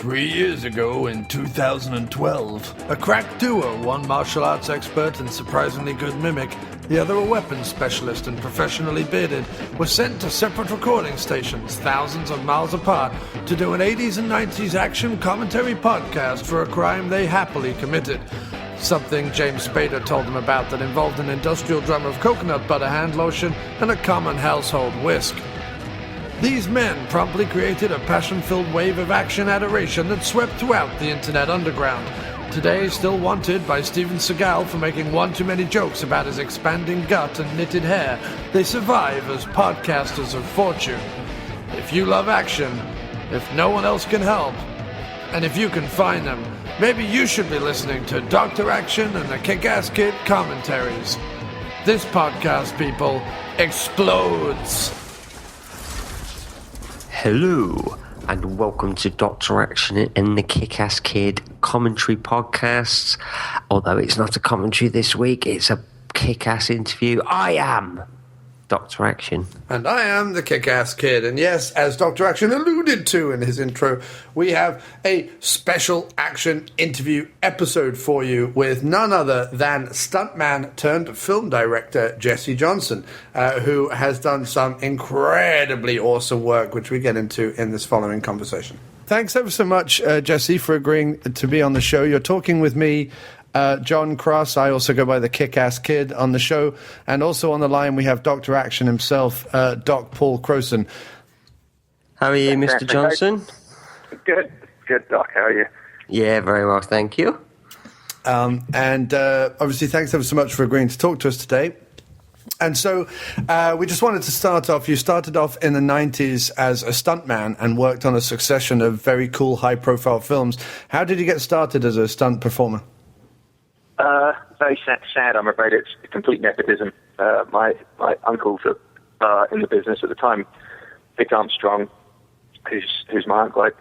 3 years ago, in 2012, a crack duo, one martial arts expert and surprisingly good mimic, the other a weapons specialist and professionally bearded, were sent to separate recording stations thousands of miles apart to do an 80s and 90s action commentary podcast for a crime they happily committed. Something James Spader told them about that involved an industrial drum of coconut butter hand lotion and a common household whisk. These men promptly created a passion-filled wave of action adoration that swept throughout the internet underground. Today, still wanted by Steven Seagal for making one too many jokes about his expanding gut and knitted hair, they survive as podcasters of fortune. If you love action, if no one else can help, and if you can find them, maybe you should be listening to Dr. Action and the Kick-Ass Kid commentaries. This podcast, people, explodes. Hello, and welcome to Dr. Action and the Kick-Ass Kid commentary podcasts. Although it's not a commentary this week, it's a kick-ass interview. I am Dr. Action. And I am the Kick-Ass Kid. And yes, as Dr. Action alluded to in his intro, we have a special action interview episode for you with none other than stuntman turned film director Jesse Johnson, who has done some incredibly awesome work, which we get into in this following conversation. Thanks ever so much, Jesse, for agreeing to be on the show. You're talking with me, John Cross. I also go by the Kick-Ass Kid on the show. And also on the line, we have Dr. Action himself, Doc Paul Croson. How are you, Mr. Johnson? Good, Doc. How are you? Yeah, very well, thank you. And obviously, thanks ever so much for agreeing to talk to us today. And so we just wanted to start off. You started off in the 90s as a stuntman and worked on a succession of very cool, high-profile films. How did you get started as a stunt performer? Very sad, I'm afraid. It's complete nepotism. My uncles are in the business at the time. Vic Armstrong, who's my uncle, I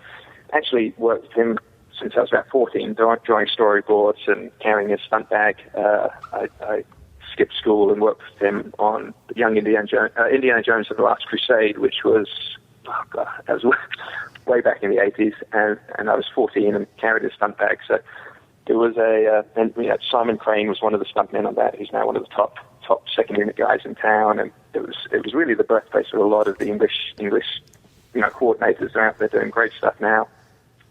actually worked with him since I was about 14, drawing storyboards and carrying his stunt bag. I skipped school and worked with him on Young Indiana Jones and the Last Crusade, which was, that was way back in the 80s, and I was 14 and carried his stunt bag. So it was and we had Simon Crane was one of the stuntmen on that. He's now one of the top second unit guys in town, and it was really the birthplace of a lot of the English coordinators are out there doing great stuff now.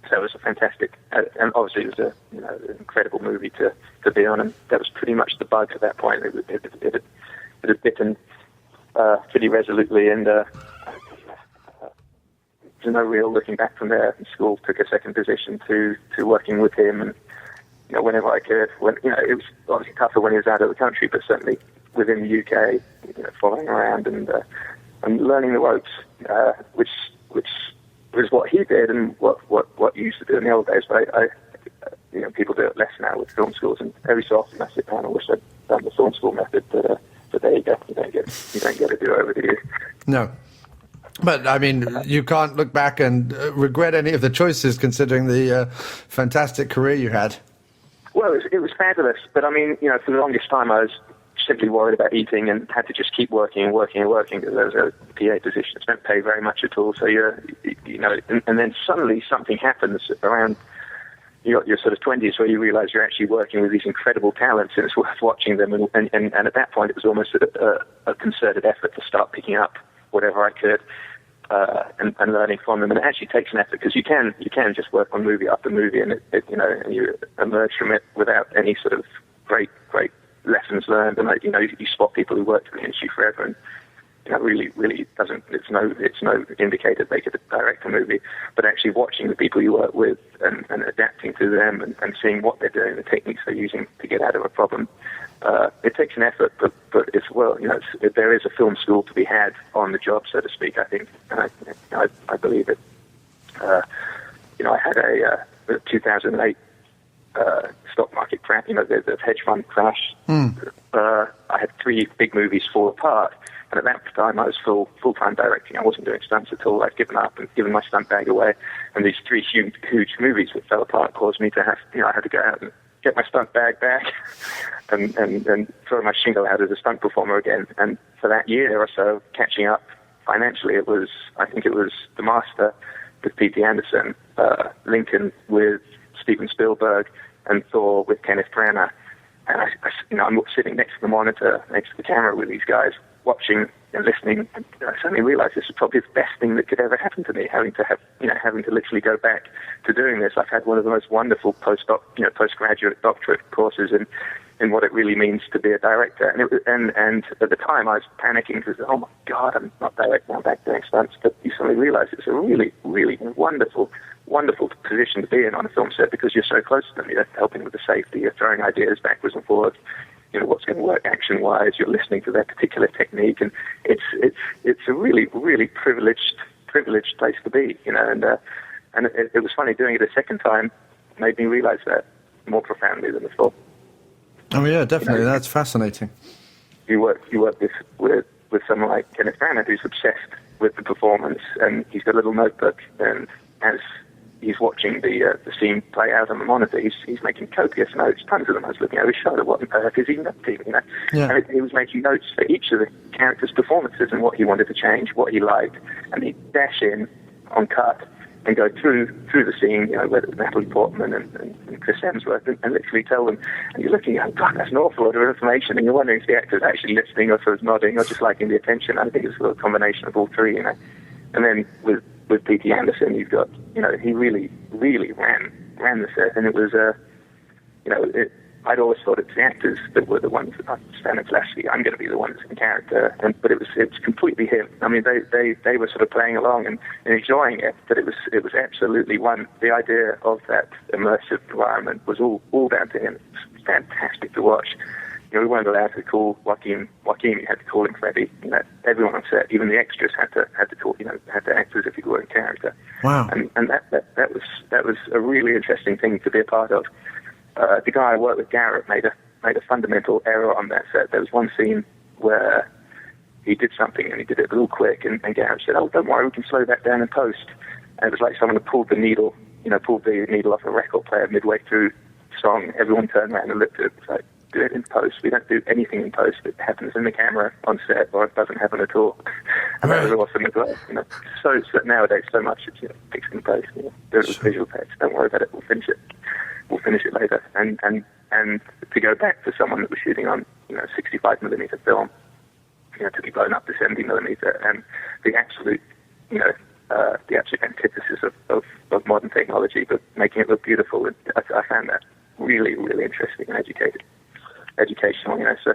So it was a fantastic, and obviously it was an incredible movie to be on, and that was pretty much the bug at that point. It had bitten pretty resolutely, and there's no real looking back from there. School took a second position to working with him, and whenever I could. It was obviously tougher when he was out of the country, but certainly within the UK, following around and learning the ropes, which was what he did and what you used to do in the old days. But people do it less now with film schools, and every so often I sit down and wish I'd done the film school method. But there you go. You don't get a do-over, do you? No. But, I mean, you can't look back and regret any of the choices considering the fantastic career you had. Well, it was fabulous, but I mean, for the longest time I was simply worried about eating and had to just keep working because there was a PA position that didn't pay very much at all. So and then suddenly something happens around your sort of 20s where you realize you're actually working with these incredible talents and it's worth watching them. And at that point, it was almost a concerted effort to start picking up whatever I could. And learning from them, and it actually takes an effort because you can just work on movie after movie, and and you emerge from it without any sort of great lessons learned, and you spot people who worked in the industry forever, and really doesn't. It's no indicator they could direct a movie, but actually watching the people you work with and adapting to them and seeing what they're doing, the techniques they're using to get out of a problem. It takes an effort, but it's there is a film school to be had on the job, so to speak. I think, and I believe it. I had a 2008 stock market crash. The hedge fund crash. I had 3 big movies fall apart, and at that time I was full-time directing. I wasn't doing stunts at all. I'd given up and given my stunt bag away, and these 3 huge movies that fell apart caused me to have. I had to go out and get my stunt bag back and throw my shingle out as a stunt performer again. And for that year or so, catching up financially, I think it was The Master, P.T. Anderson, Lincoln with Steven Spielberg, and Thor with Kenneth Branagh. And I'm sitting next to the monitor, next to the camera with these guys, watching and listening. And I suddenly realized this is probably the best thing that could ever happen to me, having to literally go back to doing this. I've had one of the most wonderful postgraduate doctorate courses in what it really means to be a director. And at the time I was panicking because, oh my God, I'm not directing, I'm back doing stunts. But you suddenly realize it's a really, really wonderful position to be in on a film set, because you're so close to them. You're helping with the safety, you're throwing ideas backwards and forwards, what's going to work action-wise, you're listening to their particular technique, and it's a really, really privileged place to be, and it was funny doing it a second time, made me realize that more profoundly than before. Oh yeah, definitely. That's fascinating. You work with someone like Kenneth Branagh, who's obsessed with the performance, and he's got a little notebook, and as he's watching the scene play out on the monitor, he's making copious notes, tons of them. I was looking over his shoulder, what on earth is he up to, Yeah. And he was making notes for each of the characters' performances and what he wanted to change, what he liked, and he'd dash in on cut and go through the scene, whether it's Natalie Portman and Chris Hemsworth, and literally tell them, and you're looking, oh God, that's an awful lot of information, and you're wondering if the actor's actually listening or sort of nodding or just liking the attention. I think it's a little combination of all three, And then with P.T. Anderson, you've got, he really, really ran the set, and it was, I'd always thought it's the actors that were the ones that I stand in philosophy. I'm going to be the ones in character, but it's completely him. I mean, they were sort of playing along and enjoying it, but it was absolutely the idea of that immersive environment was all down to him. It was fantastic to watch. We weren't allowed to call Joaquin. You had to call him Freddie. Everyone on set, even the extras, had to call. Had to act as if he were in character. Wow. And that was a really interesting thing to be a part of. The guy I worked with, Garrett, made a fundamental error on that set. There was one scene where he did something and he did it real quick, and Garrett said, "Oh, don't worry, we can slow that down in post." And it was like someone had pulled the needle off a record player midway through the song. Everyone turned around and looked at it. It was like, do it in post. We don't do anything in post. It happens in the camera on set, or it doesn't happen at all. And that was awesome as well. So nowadays, so much it's fixed in post. Do it with visual effects. Don't worry about it. We'll finish it later. And to go back to someone that was shooting on 65mm film, to be blown up to 70mm, and the absolute antithesis of modern technology, but making it look beautiful. I found that really, really interesting and educational, So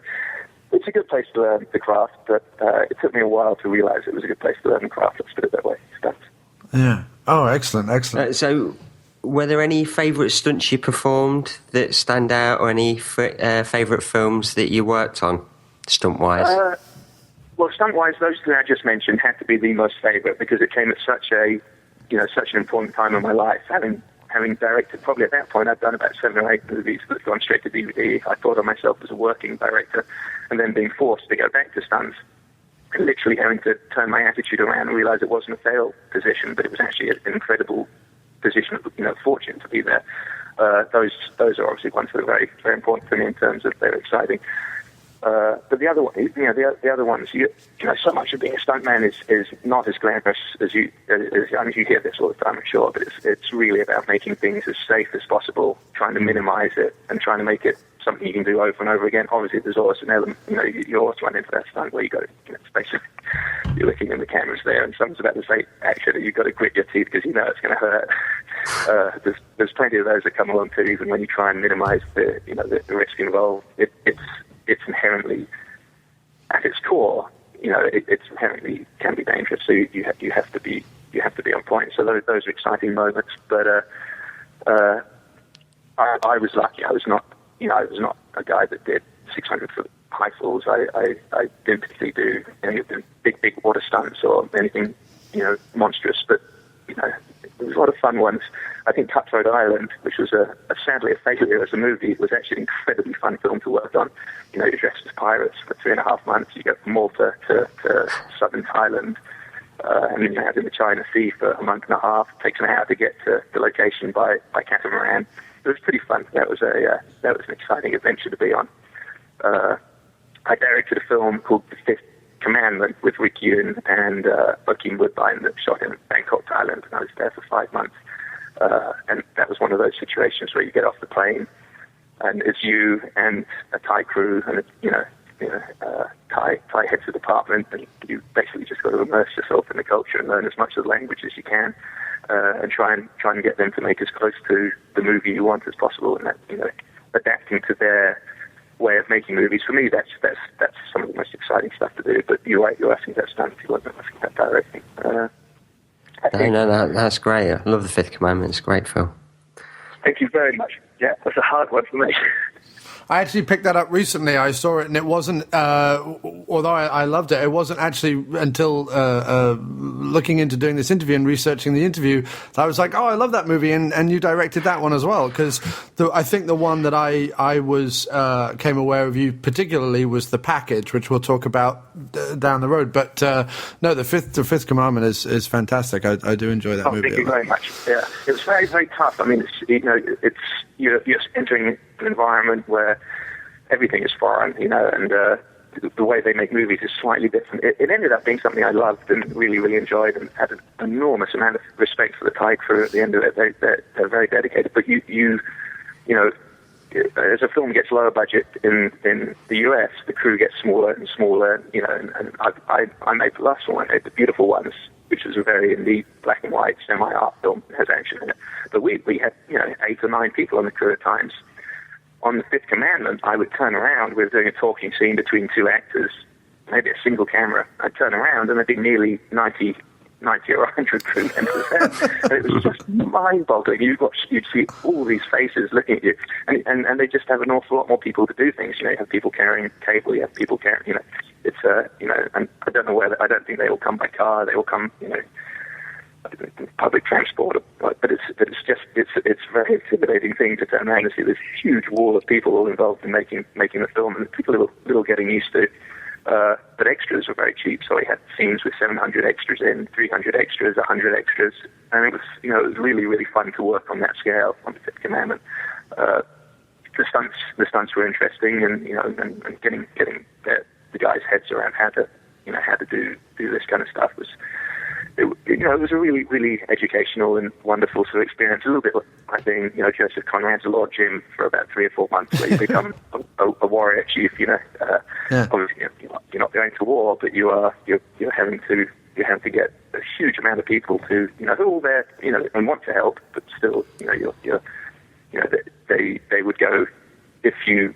it's a good place to learn the craft, but it took me a while to realize it was a good place to learn the craft. Let's put it that way. Stunts. Yeah. Oh, excellent. So, were there any favourite stunts you performed that stand out, or any favourite films that you worked on, stunt-wise? Well, stunt-wise, those two I just mentioned had to be the most favourite, because it came at such an important time in my life, having directed, probably at that point, I'd done about 7 or 8 movies that had gone straight to DVD. I thought of myself as a working director, and then being forced to go back to stunts, and literally having to turn my attitude around and realize it wasn't a fail position, but it was actually an incredible position, fortune to be there. Those are obviously ones that are very, very important to me in terms of they're exciting. But the other one, the other ones, so much of being a stuntman is not as glamorous as you hear this all the time, I'm sure, but it's really about making things as safe as possible, trying to minimize it, and trying to make it something you can do over and over again. Obviously, there's always an element, you always run into that stunt where you got to, basically, you're looking and the camera's there, and someone's about to say, actually, you've got to grit your teeth because it's going to hurt. There's plenty of those that come along too, even when you try and minimize the risk involved. It's inherently, at its core, it's inherently can be dangerous. So you have to be on point. So those are exciting moments. But I was lucky. I was not a guy that did 600-foot high falls. I didn't particularly do any of the big water stunts or anything monstrous. But there was a lot of fun ones. I think Cutthroat Island, which was sadly a failure as a movie, was actually an incredibly fun film to work on. You're dressed as pirates for 3.5 months. You go from Malta to southern Thailand, and then you're out in the China Sea for a month and a half. It takes an hour to get to the location by catamaran. It was pretty fun. That was an exciting adventure to be on. I directed a film called The Fifth Commandment with Rick Yoon and Joaquin Woodbine that shot in Bangkok, Thailand, and I was there for 5 months. And that was one of those situations where you get off the plane, and it's you and a Thai crew, and Thai heads of department, and you basically just got to immerse yourself in the culture and learn as much of the language as you can, and try and get them to make as close to the movie you want as possible, and that, adapting to their way of making movies. For me, that's some of the most exciting stuff to do. But you're right, you're asking about stunt, you weren't asking about directing. No, that's great. I love The Fifth Commandment. It's a great film. Thank you very much. Yeah, that's a hard one for me. I actually picked that up recently. I saw it, and it wasn't, although I loved it, it wasn't actually until looking into doing this interview and researching the interview that I was like, oh, I love that movie, and you directed that one as well. Because I think the one that I was came aware of you particularly was The Package, which we'll talk about down the road. But no, the Fifth Commandment is fantastic. I do enjoy that movie. Thank you very much. Yeah, it was very, very tough. I mean, you're entering an environment where everything is foreign, and the way they make movies is slightly different. It ended up being something I loved and really, really enjoyed, and had an enormous amount of respect for the Thai crew at the end of it. They're very dedicated. But you know, as a film gets lower budget in the US, the crew gets smaller and smaller. And I made the last one. I made The Beautiful Ones, which was a very indie black and white semi-art film, has action in it. But we had 8 or 9 people on the crew at times. On The Fifth Commandment, I would turn around. We were doing a talking scene between 2 actors, maybe a single camera. I'd turn around and there'd be nearly 90 or 100 crew members there. And it was just mind-boggling. You'd see all these faces looking at you, and they just have an awful lot more people to do things. You have people carrying cable, you have people carrying, it's and I don't know whether, I don't think they all come by car, they all come, public transport, but it's a very intimidating thing to turn around and see this huge wall of people all involved in making the film, and people are a little getting used to. But extras were very cheap, so we had scenes with 700 extras in, 300 extras, 100 extras, and it was really, really fun to work on that scale on The Fifth Commandment. The stunts were interesting, and and getting the guys' heads around how to do this kind of stuff was. It was a really, really educational and wonderful sort of experience. A little bit like being, Joseph Conrad's Lord Jim for about 3 or 4 months, where you become a warrior chief. Obviously you're not going to war, but you're having to get a huge amount of people to who are all there, and want to help, but still, they would go if you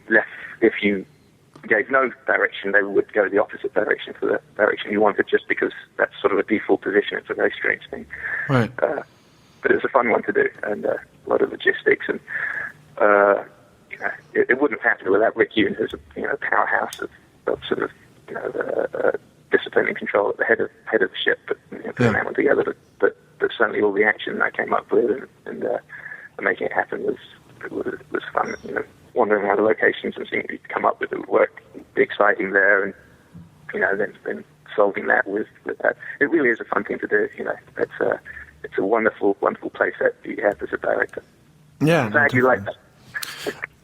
gave no direction, they would go the opposite direction for the direction you wanted, just because that's sort of a default position. It's a very strange thing. Right. But it was a fun one to do, and a lot of logistics, and it wouldn't have happened without Rick Yoon, who's a powerhouse of sort of discipline and control at the head of the ship. But putting that one together, but certainly all the action I came up with and making it happen was fun. Wandering around the locations and seeing what you'd come up with that would work, be exciting there, and then solving that with that. It really is a fun thing to do. It's a wonderful, wonderful play set you have as a director. Yeah, I'm glad you like that.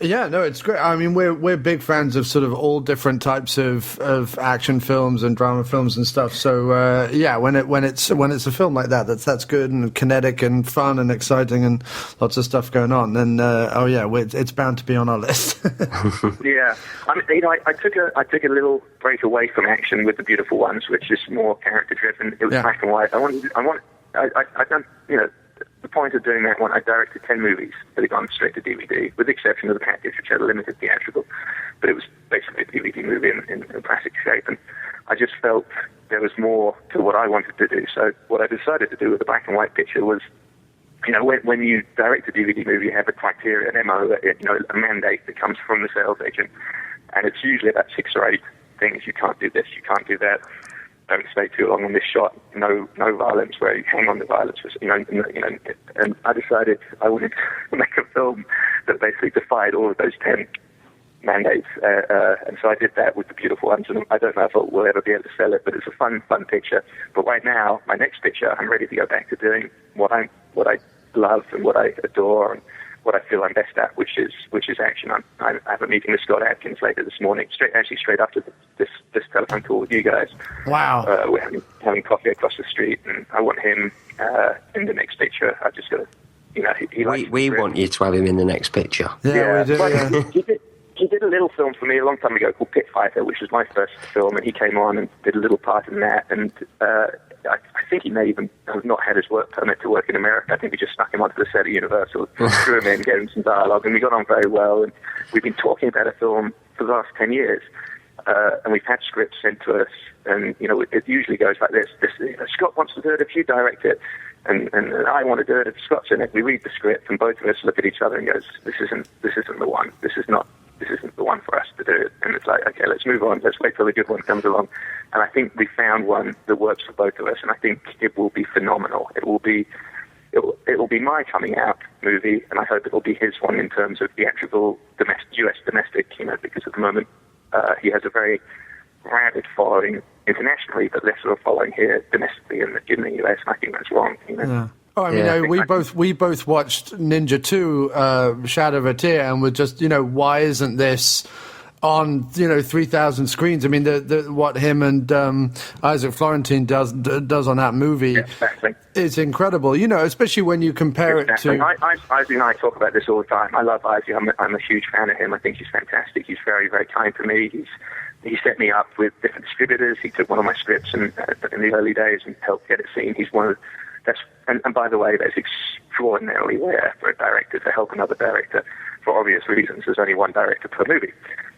Yeah, no, it's great. I mean, we're big fans of sort of all different types of action films and drama films and stuff. So when it's a film like that's good and kinetic and fun and exciting and lots of stuff going on, then it's bound to be on our list. Yeah, I mean, I took a little break away from action with The Beautiful Ones, which is more character driven. It was black and white. I done the point of doing that one, I directed 10 movies that had gone straight to DVD, with the exception of The Package, which had a limited theatrical, but it was basically a DVD movie in plastic shape, and I just felt there was more to what I wanted to do. So what I decided to do with the black and white picture was, when you direct a DVD movie, you have a criteria, an MO, a mandate that comes from the sales agent, and it's usually about 6 or 8 things. You can't do this, you can't do that. Don't stay too long on this shot. No violence. Where you hang on the violence. And I decided I wanted to make a film that basically defied all of those 10 mandates. And so I did that with The Beautiful Ones. And I don't know if we'll ever be able to sell it, but it's a fun picture. But right now, my next picture, I'm ready to go back to doing what I love and what I adore and what I feel I'm best at, which is action. I have a meeting with Scott Adkins later this morning, straight after this this telephone call with you guys. Wow. We're having coffee across the street, and I want him in the next picture. I just got to, he likes We want you to have him in the next picture. Yeah, we do. Well, Yeah. He did a little film for me a long time ago called Pit Fighter, which was my first film, and he came on and did a little part in that. And I think he may even have not had his work permit to work in America. I think we just stuck him onto the set of Universal, threw him in, gave him some dialogue, and we got on very well. And we've been talking about a film for the last 10 years, and we've had scripts sent to us. And it usually goes like this: Scott wants to do it if you direct it, and I want to do it if Scott's in it. We read the script, and both of us look at each other and goes, "This isn't the one. This isn't the one for us to do it." And it's like, okay, let's move on. Let's wait till the good one comes along. And I think we found one that works for both of us, and I think it will be phenomenal. It will be my coming out movie, and I hope it will be his one in terms of theatrical, US domestic, because at the moment he has a very rabid following internationally, but less of a following here domestically in the US, and I think that's wrong. Yeah. Oh, I mean, we both watched Ninja 2, Shadow of a Tear, and we're just, why isn't this on, 3,000 screens? I mean, what him and Isaac Florentine does on that movie is incredible, especially when you compare it to... Isaac and I talk about this all the time. I love Isaac. I'm a huge fan of him. I think he's fantastic. He's very, very kind to me. He set me up with different distributors. He took one of my scripts in the early days and helped get it seen. He's one of... And by the way, that's extraordinarily rare for a director to help another director for obvious reasons. There's only one director per movie.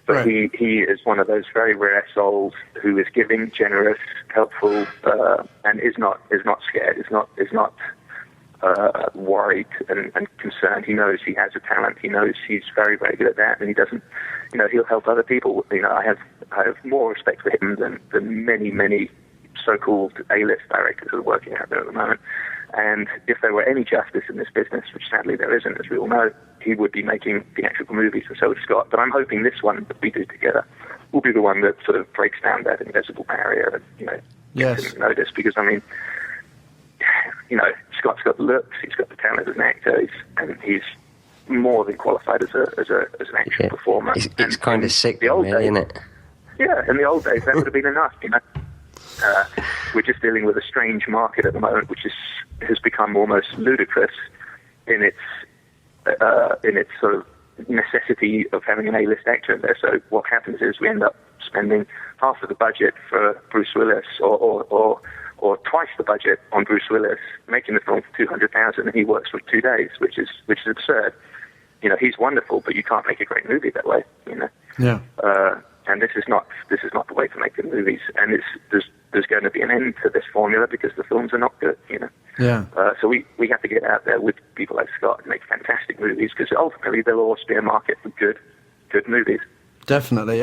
But right. he is one of those very rare souls who is giving, generous, helpful, and is not scared, is not worried and concerned. He knows he has a talent. He knows he's very, very good at that, and he doesn't, he'll help other people. I have more respect for him than many so-called A-list directors who are working out there at the moment. And if there were any justice in this business, which sadly there isn't, as we all know, he would be making theatrical movies, and so would Scott. But I'm hoping this one that we do together will be the one that sort of breaks down that invisible barrier and, gets him noticed. Because, Scott's got the looks, he's got the talent as an actor, and he's more than qualified as an actual performer. It's kind of sick, isn't it? Yeah, in the old days, that would have been enough, We're just dealing with a strange market at the moment, which has become almost ludicrous in its sort of necessity of having an A-list actor in there. So what happens is we end up spending half of the budget for Bruce Willis, or twice the budget on Bruce Willis, making the film for $200,000, and he works for 2 days, which is absurd. He's wonderful, but you can't make a great movie that way. Yeah. And this is not the way to make good movies. And there's going to be an end to this formula because the films are not good. Yeah. So we have to get out there with people like Scott and make fantastic movies, because ultimately there will always be a market for good movies. Definitely.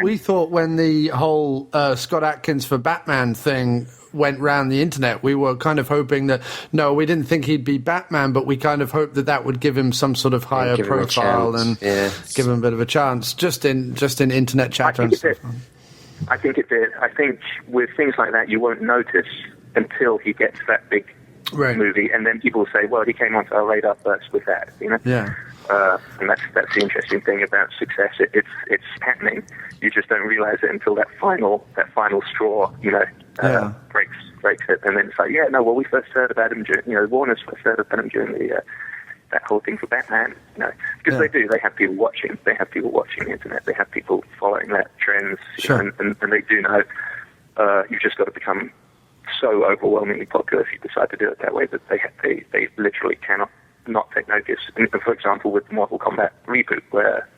We thought when the whole Scott Adkins for Batman thing went round the internet, we were kind of hoping that, we didn't think he'd be Batman, but we kind of hoped that would give him some sort of higher profile and give him a bit of a chance, just in internet chatter and stuff. I think it did. I think with things like that, you won't notice until he gets that big movie, and then people will say, well, he came onto our radar first with that, Yeah. And that's the interesting thing about success. It's happening. You just don't realize it until that final straw, breaks it, and then it's like, we first heard about him during, Warner's first heard about him during that whole thing for Batman, because they have people watching. They have people watching the internet. They have people following that trends, and they do know. You've just got to become so overwhelmingly popular if you decide to do it that way that they literally cannot not take notice. And for example, with the Mortal Kombat reboot, where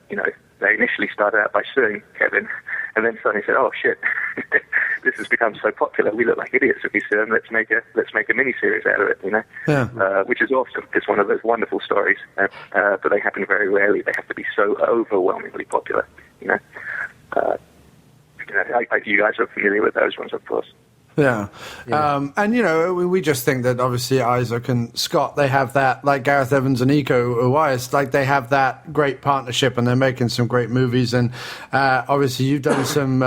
they initially started out by suing Kevin, and then suddenly said, "Oh shit, this has become so popular. We look like idiots if we sue him. Let's make a mini-series out of it." Which is awesome. It's one of those wonderful stories, but they happen very rarely. They have to be so overwhelmingly popular. You guys are familiar with those ones, of course. Yeah. And, you know, we just think that obviously Isaac and Scott, they have that, like Gareth Evans and Iko Uwais, like they have that great partnership and they're making some great movies. And obviously you've done some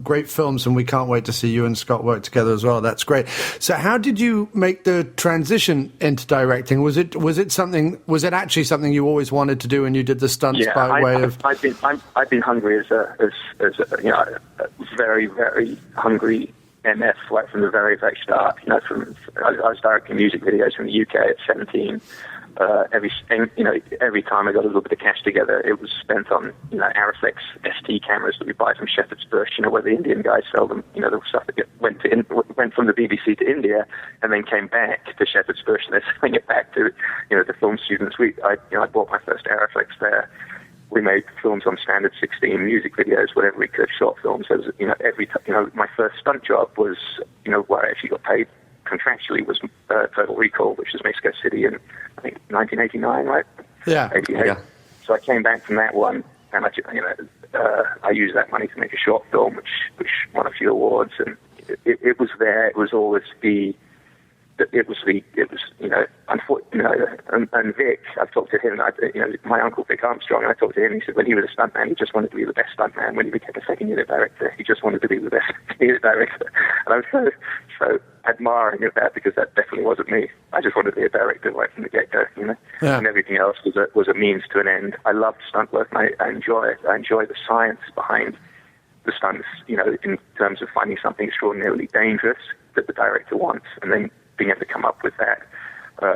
great films and we can't wait to see you and Scott work together as well. That's great. So how did you make the transition into directing? Was it actually something you always wanted to do and you did the stunts I've been hungry as a very, very hungry MF right from the very, very start. You know, I was directing music videos from the UK at 17. Every time I got a little bit of cash together, it was spent on, you know, Arriflex ST cameras that we buy from Shepherd's Bush, you know, where the Indian guys sell them. You know, the stuff that went from the BBC to India and then came back to Shepherd's Bush and they're selling it back to, you know, the film students. I bought my first Arriflex there. We made films on standard 16 music videos, whatever we could, short films. You know, my first stunt job was, you know, where I actually got paid contractually was Total Recall, which was Mexico City in, I think, 1989, right? Yeah. 88. Yeah. So I came back from that one, and I used that money to make a short film, which won a few awards, and it was there. It was always and Vic, I've talked to him, my uncle Vic Armstrong, I talked to him, he said when he was a stuntman, he just wanted to be the best stuntman. When he became a second unit director, he just wanted to be the best unit director. And I was so admiring of that, because that definitely wasn't me. I just wanted to be a director right from the get-go, you know, and everything else was a means to an end. I loved stunt work, and I enjoy it. I enjoy the science behind the stunts, you know, in terms of finding something extraordinarily dangerous that the director wants, and then being able to come up with that,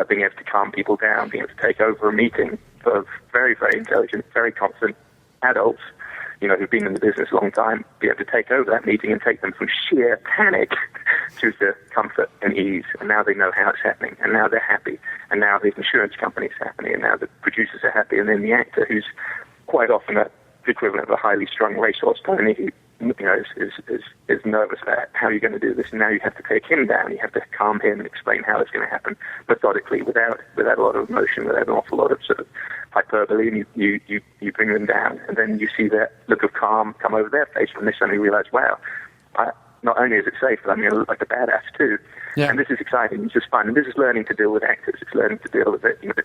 being able to calm people down, being able to take over a meeting of very, very intelligent, very confident adults, you know, who've been in the business a long time, be able to take over that meeting and take them from sheer panic to comfort and ease. And now they know how it's happening, and now they're happy, and now the insurance company's happy, and now the producers are happy, and then the actor, who's quite often the equivalent of a highly strung racehorse pony, who, you know, is nervous about how you're going to do this. And now you have to take him down. You have to calm him and explain how it's going to happen methodically, without a lot of emotion, without an awful lot of sort of hyperbole. And you bring them down, and then you see that look of calm come over their face when they suddenly realize, wow, not only is it safe, but I'm going to look like a badass too. Yeah. And this is exciting. It's just fun. And this is learning to deal with actors. It's learning to deal with it. You know,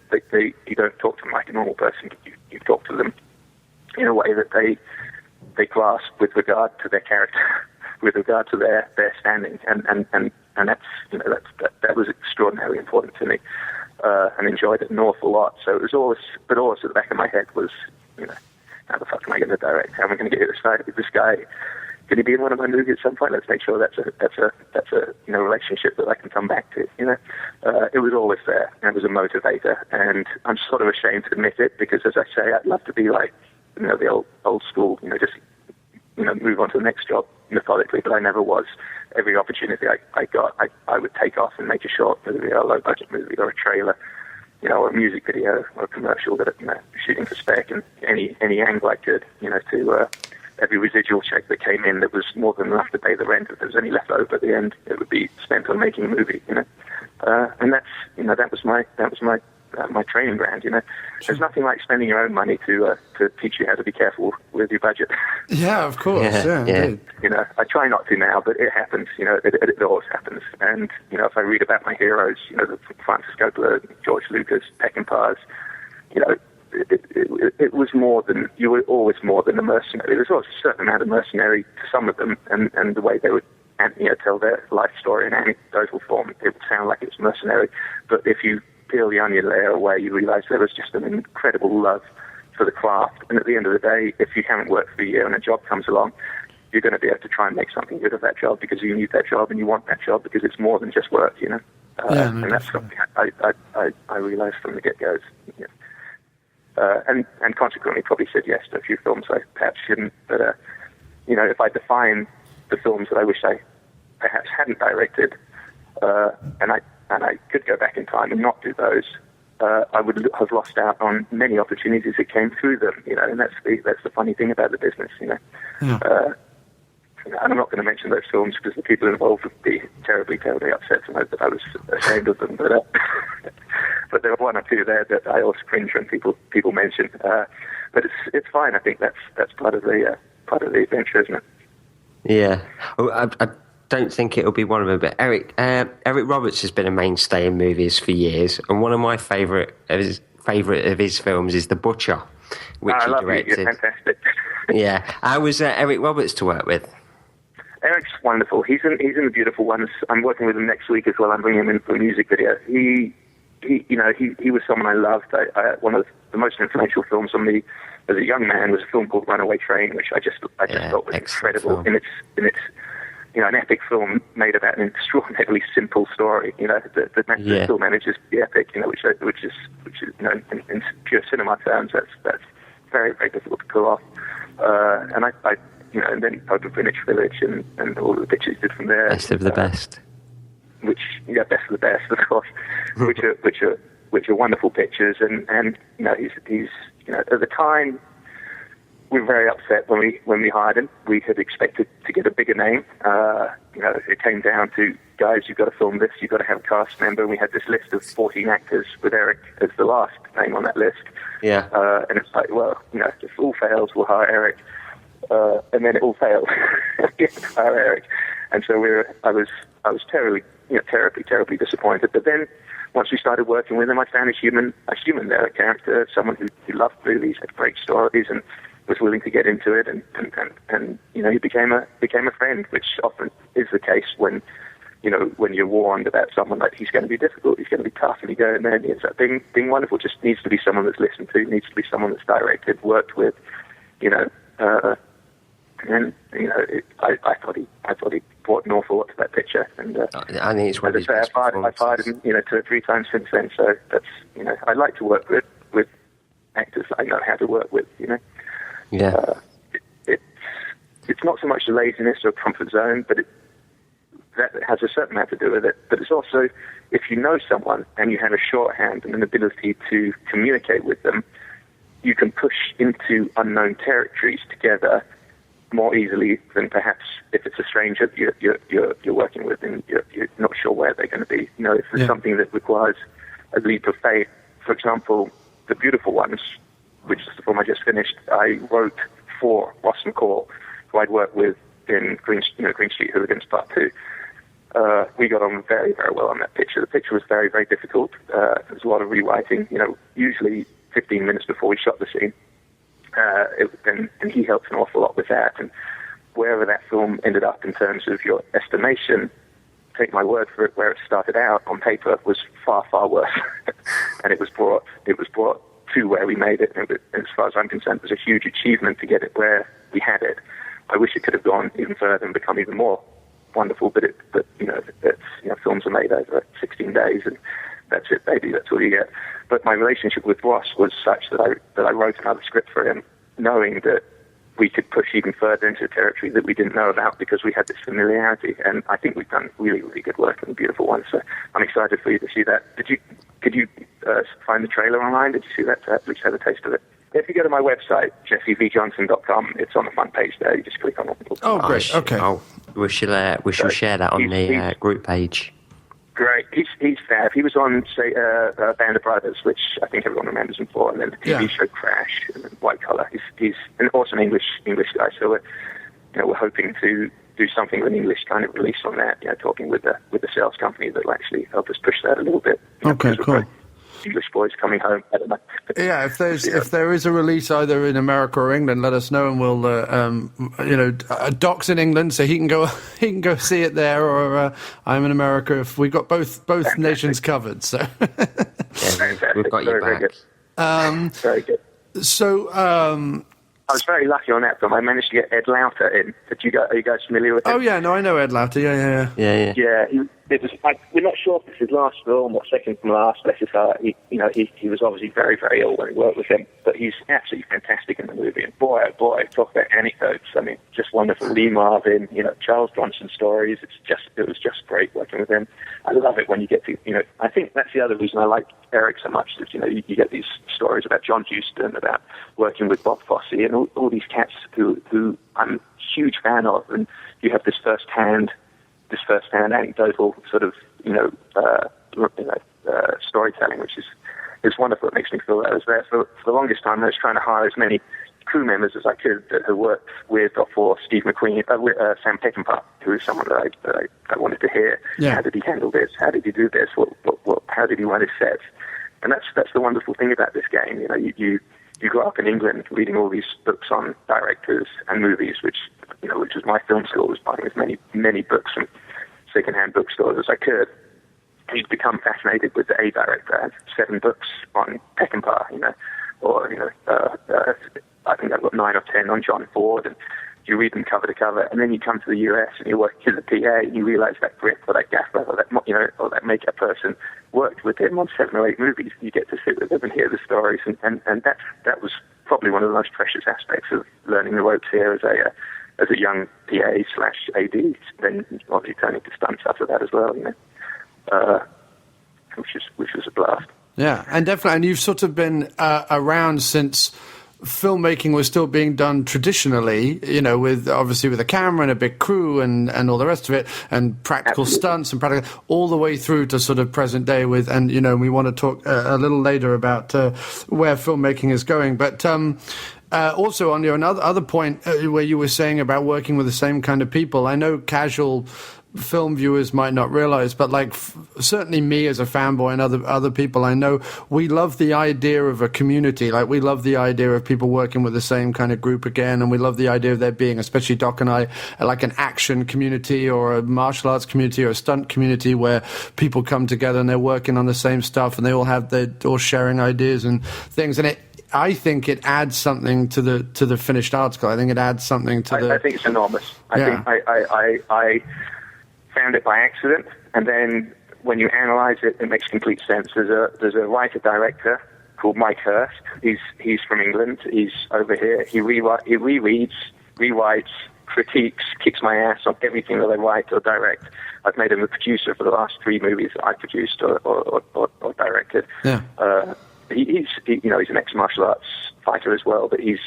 you don't talk to them like a normal person. You talk to them in a way that they grasp with regard to their character, with regard to their standing, and that's, you know, that was extraordinarily important to me, and enjoyed it an awful lot. So it was always at the back of my head was, you know, how the fuck am I going to direct? How am I going to get this guy? Can he be in one of my movies at some point? Let's make sure that's a you know, relationship that I can come back to. You know, it was always there, and it was a motivator. And I'm sort of ashamed to admit it, because, as I say, I'd love to be like, you know, the old school, you know, just, you know, move on to the next job methodically, but I never was. Every opportunity I got, I would take off and make a short, whether it be a low budget movie or a trailer, you know, or a music video or a commercial that, you know, shooting for spec, and any angle I could, you know, to every residual check that came in that was more than enough to pay the rent. If there was any left over at the end, it would be spent on making a movie, you know. And that's, you know, that was my training ground, you know. There's nothing like spending your own money to teach you how to be careful with your budget. Yeah, of course. Yeah. You know, I try not to now, but it happens. You know, it always happens. And, you know, if I read about my heroes, you know, Francis Coppola, George Lucas, Peckinpah's, you know, it was more than, you were always more than a mercenary. There's always a certain amount of mercenary to some of them, and the way they would, you know, tell their life story in anecdotal form, it would sound like it's mercenary. But if you peel the onion layer away, you realize there was just an incredible love for the craft. And at the end of the day, if you haven't worked for a year and a job comes along, you're going to be able to try and make something good of that job, because you need that job and you want that job, because it's more than just work, you know. And that's something I realized from the get-go. You know. And consequently probably said yes to a few films I perhaps shouldn't. But, you know, if I define the films that I wish I perhaps hadn't directed, and I could go back in time and not do those, I would have lost out on many opportunities that came through them, you know, and that's the funny thing about the business, you know. Yeah. And I'm not going to mention those films because the people involved would be terribly, terribly upset to know that I was ashamed of them. But but there were one or two there that I always cringe when people mention. But it's fine. I think that's part of the adventure, isn't it? Yeah. don't think it'll be one of them. But Eric Roberts has been a mainstay in movies for years, and one of my favourite of his films is The Butcher, which he directed. You're fantastic. Yeah, how was Eric Roberts to work with? Eric's wonderful. He's in The Beautiful Ones. I'm working with him next week as well. I'm bringing him in for a music video. He was someone I loved. One of the most influential films on me as a young man was a film called Runaway Train, which I just thought was incredible in its an epic film made about an extraordinarily simple story. The still manages to be epic. Which is in pure cinema terms, that's very, very difficult to pull off. And then Pope of Greenwich Village and all the pictures he did from there. Best of the best. Best of the best, of course. which are wonderful pictures, and he's at the time we were very upset when we hired him. We had expected to get a bigger name. It came down to, guys, you've got to film this, you've got to have a cast member, and we had this list of 14 actors with Eric as the last name on that list. Yeah. And it's like, well, if all fails, we'll hire Eric. And then it all failed. We had to hire Eric. And so I was terribly disappointed. But then once we started working with him, I found a human there, a character, someone who loved movies, had great stories, and was willing to get into it, and he became a friend, which often is the case when you're warned about someone, like he's going to be difficult, he's going to be tough, and you go in there and he ends up being wonderful. Just needs to be someone that's listened to, needs to be someone that's directed, worked with, I thought he brought an awful lot to that picture, and I think it's one of his best performances. I've hired him 2 or 3 times since then, so that's I like to work with actors I know how to work with. Yeah. It's not so much laziness or comfort zone, but that has a certain amount to do with it. But it's also, if you know someone and you have a shorthand and an ability to communicate with them, you can push into unknown territories together more easily than perhaps if it's a stranger you're working with and you're not sure where they're going to be. If there's something that requires a leap of faith, for example, The Beautiful Ones, which is the film I just finished, I wrote for Ross McCall, who I'd worked with in Green Street Hooligans Part 2. We got on very, very well on that picture. The picture was very, very difficult. There was a lot of rewriting. Usually 15 minutes before we shot the scene. And he helped an awful lot with that. And wherever that film ended up in terms of your estimation, take my word for it, where it started out on paper was far, far worse. And it was brought to where we made it. And as far as I'm concerned, it was a huge achievement to get it where we had it. I wish it could have gone even further and become even more wonderful. But films are made over 16 days, and that's it, baby. That's all you get. But my relationship with Ross was such that I wrote another script for him, knowing that we could push even further into a territory that we didn't know about because we had this familiarity. And I think we've done really, really good work on The Beautiful One. So I'm excited for you to see that. Could you find the trailer online? Did you see that? At least have a taste of it. If you go to my website, jessevjohnson.com, it's on the front page there. You just click on it. Oh, great. Okay. We shall share that on the group page. Great. He's fab. He was on, say, Band of Brothers, which I think everyone remembers him for, and then the TV show Crash and White Collar. He's an awesome English guy. So we're hoping to do something with an English kind of release on that. Talking with the sales company that will actually help us push that a little bit. Okay, cool. English boys coming home. I don't know. Yeah, if there is a release either in America or England, let us know, and we'll Doc's in England, so he can go see it there, or I'm in America. If we got both nations covered, so we've got you back. Very good. So I was very lucky on that film. I managed to get Ed Lauter in. Are you guys familiar with him? Oh yeah, no, I know Ed Lauter. Yeah. Yeah. We're not sure if it's his last film or second from last. Bless his heart. He was obviously very, very ill when we worked with him, but he's absolutely fantastic in the movie. And boy, oh boy, talk about anecdotes. I mean, just wonderful. Lee Marvin, Charles Bronson stories. It was just great working with him. I love it when you get to, I think that's the other reason I like Eric so much. Is you get these stories about John Huston, about working with Bob Fosse, and all these cats who I'm a huge fan of, and you have this first-hand anecdotal sort of storytelling, which is wonderful. It makes me feel that I was there for the longest time. I was trying to hire as many crew members as I could that had worked with or for Steve McQueen, Sam Peckinpah, who is someone that I wanted to hear. Yeah. How did he handle this? How did he do this? How did he run his sets? And that's the wonderful thing about this game. You grow up in England reading all these books on directors and movies, which was my film school, was buying as many books from second-hand bookstores as I could. You'd become fascinated with a director. I had 7 books on Peckinpah, I think I've got 9 or 10 on John Ford, and you read them cover to cover, and then you come to the US and you work as a PA, and you realize that grip or that gaffer or that makeup person worked with him on 7 or 8 movies. You get to sit with them and hear the stories, and that was probably one of the most precious aspects of learning the ropes here as a young PA/AD. Then obviously turning to stunts after that as well, which was a blast. Yeah, and definitely, and you've sort of been around since filmmaking was still being done traditionally, with a camera and a big crew and all the rest of it, and practical stunts and practical, all the way through to sort of present day we want to talk a little later about where filmmaking is going. But also on your other point where you were saying about working with the same kind of people, I know casual film viewers might not realize, but certainly me as a fanboy and other people I know, we love the idea of a community. Like, we love the idea of people working with the same kind of group again, and we love the idea of there being, especially Doc and I, like an action community or a martial arts community or a stunt community where people come together and they're working on the same stuff and they're all sharing ideas and things. And I think it adds something to the finished article. I think it adds something to I think it's enormous. I found it by accident, and then when you analyze it, it makes complete sense. There's a writer-director called Mike Hurst. He's from England. He's over here. He rereads, rewrites, critiques, kicks my ass on everything that I write or direct. I've made him a producer for the last 3 movies that I produced or directed. Yeah. He's an ex-martial arts fighter as well, but he's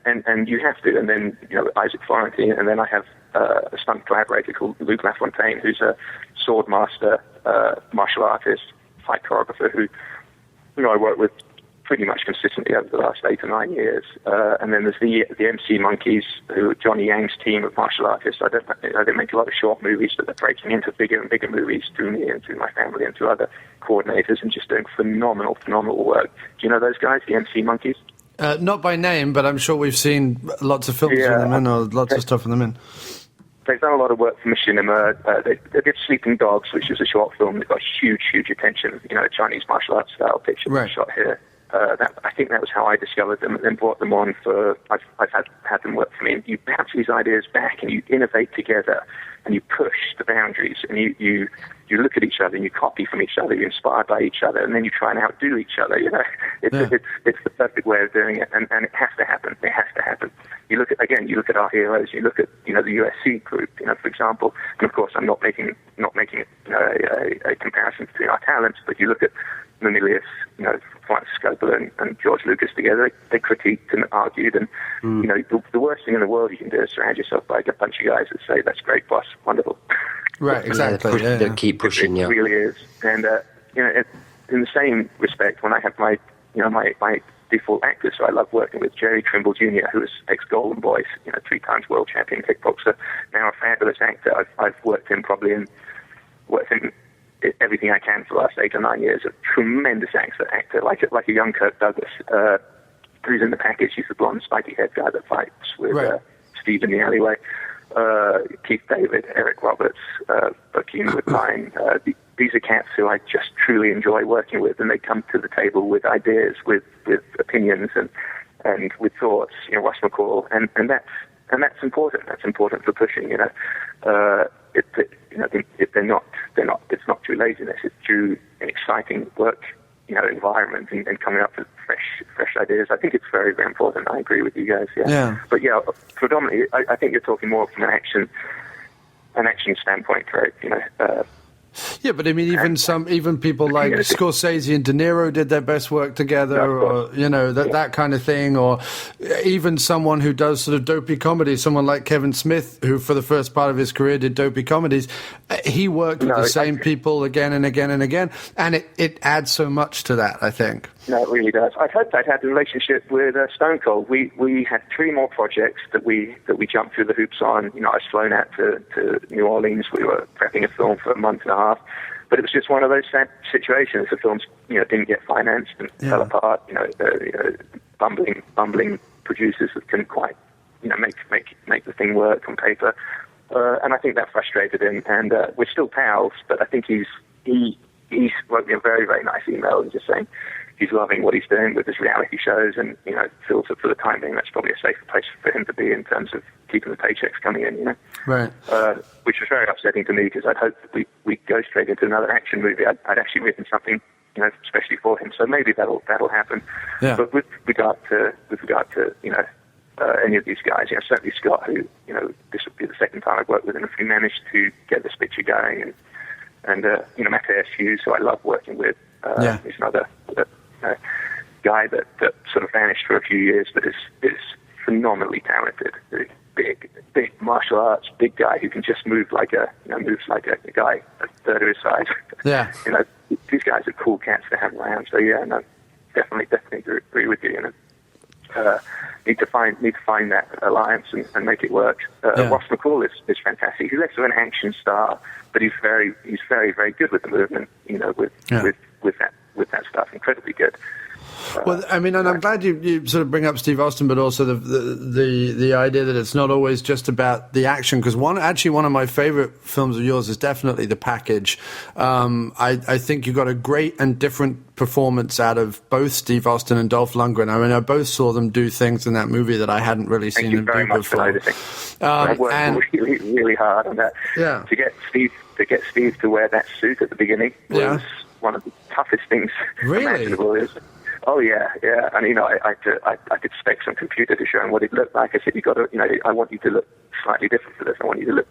and you have to. And then Isaac Florentine, and then I have a stunt collaborator called Luke LaFontaine, who's a sword master, martial artist, fight choreographer, who I work with pretty much consistently over the last 8 or 9 years. And then there's the MC Monkeys, who are Johnny Yang's team of martial artists. They make a lot of short movies, but they're breaking into bigger and bigger movies through me and through my family and through other coordinators, and just doing phenomenal work. Do you know those guys, the MC Monkeys? Not by name, but I'm sure we've seen lots of films with them in, or lots of stuff with them in. They've done a lot of work for Machinima. They did Sleeping Dogs, which was a short film that got huge attention. A Chinese martial arts style picture right. Shot here. I think that was how I discovered them, and then brought them on for. I've had them work for me. And you bounce these ideas back, and you innovate together, and you push the boundaries, and you look at each other, and you copy from each other, you're inspired by each other, and then you try and outdo each other. It's the perfect way of doing it, and it has to happen. It has to happen. You look at our heroes. You look at the USC group, for example, and of course I'm not making a comparison between our talents, but you look at Mamilius, Francis Coppola and George Lucas together. They critiqued and argued, and the worst thing in the world you can do is surround yourself by a bunch of guys that say, "That's great, boss, wonderful." Right, exactly. They keep pushing you. It really is, and in the same respect, when I have my default actors, so I love working with Jerry Trimble Jr., who is ex-Golden Boys, 3 times world champion kickboxer, now a fabulous actor. I've worked in everything I can for the last 8 or 9 years. A tremendous actor, like a young Kirk Douglas, who's in the package. He's the blonde, spiky-haired guy that fights with Steve in the alleyway. Keith David, Eric Roberts, Joaquin Woodbine. These are cats who I just truly enjoy working with, and they come to the table with ideas, with opinions, and with thoughts. Russ McCall, and that's important. That's important for pushing. It's not through laziness. It's through an exciting work, environment, and coming up with fresh ideas. I think it's very, very important. I agree with you guys. Yeah. But predominantly, I think you're talking more from an action standpoint, right? Yeah, but I mean, even people like Scorsese and De Niro did their best work together, or that kind of thing, or even someone who does sort of dopey comedy, someone like Kevin Smith, who for the first part of his career did dopey comedies. He worked with the same people again and again and again, and it adds so much to that, I think. No, it really does. I'd hoped I'd had a relationship with Stone Cold. We had 3 more projects that we jumped through the hoops on. You know, I was flown out to New Orleans. We were prepping a film for a month and a half, but it was just one of those sad situations. The films, you know, didn't get financed and fell apart. You know, bumbling producers that couldn't quite, you know, make the thing work on paper. And I think that frustrated him. And we're still pals, but I think he wrote me a very, very nice email and just saying he's loving what he's doing with his reality shows, and, you know, feels that for the time being that's probably a safer place for him to be in terms of keeping the paychecks coming in, you know. Right. Which was very upsetting to me, because I'd hoped that we'd go straight into another action movie. I'd actually written something, you know, especially for him, so maybe that'll happen. Yeah. But with regard to you know, any of these guys, you know, certainly Scott, who, you know, this would be the second time I've worked with him, if we managed to get this picture going, and you know, Matthias Hughes, who I love working with, he's another guy that sort of vanished for a few years, but is phenomenally talented. Big martial arts, big guy who can just moves like a guy a third of his size. Yeah. You know, these guys are cool cats to have around. So yeah, no, definitely agree with you. You know, need to find that alliance and make it work. Ross McCall is fantastic. He's less of an action star, but he's very very good with the movement. You know, with that stuff, incredibly good. Well, I mean, and I'm glad you sort of bring up Steve Austin, but also the idea that it's not always just about the action. Because one of my favorite films of yours is definitely The Package. I think you got a great and different performance out of both Steve Austin and Dolph Lundgren. I mean, I both saw them do things in that movie that I hadn't really seen them do before. I worked really, really hard on that. Yeah. To get Steve to wear that suit at the beginning was one of the toughest things imaginable. Oh yeah. And you know, I did specs on computer to show him what it looked like. I said, I want you to look slightly different for this. I want you to look,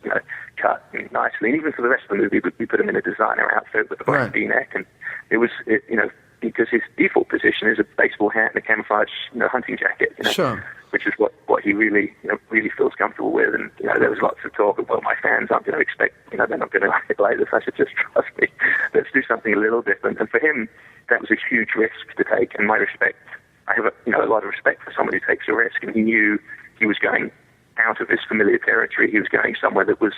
you know, cut nicely. And even for the rest of the movie, we put him in a designer outfit with a black V-neck, and it was, you know, because his default position is a baseball hat and a camouflage, you know, hunting jacket. You know, sure. Which is what he really, you know, really feels comfortable with. And, you know, there was lots of talk of, well, my fans aren't going to expect, you know, they're not going to like it like this. I said, just trust me. Let's do something a little different. And for him, that was a huge risk to take. And my respect, I have a lot of respect for someone who takes a risk. And he knew he was going out of his familiar territory. He was going somewhere that was,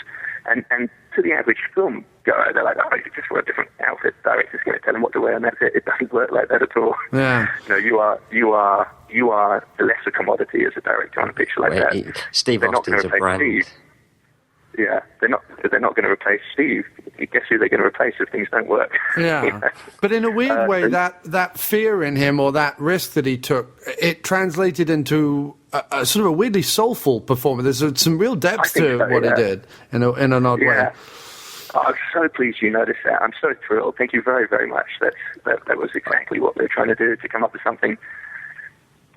and to the average film goer, they're like, oh, you just wear a different outfit. The director's going to tell him what to wear, and that's it. It doesn't work like that at all. Yeah. You know, you are the lesser commodity as a director on a picture like that. Steve Austin's a brand. Steve. Yeah, they're not going to replace Steve. Guess who they're going to replace if things don't work? Yeah. You know? But in a weird way, that fear in him, or that risk that he took, it translated into a sort of a weirdly soulful performance. There's some real depth to what he did in an odd way. Oh, I'm so pleased you noticed that. I'm so thrilled. Thank you very, very much. That was exactly what we were trying to do, to come up with something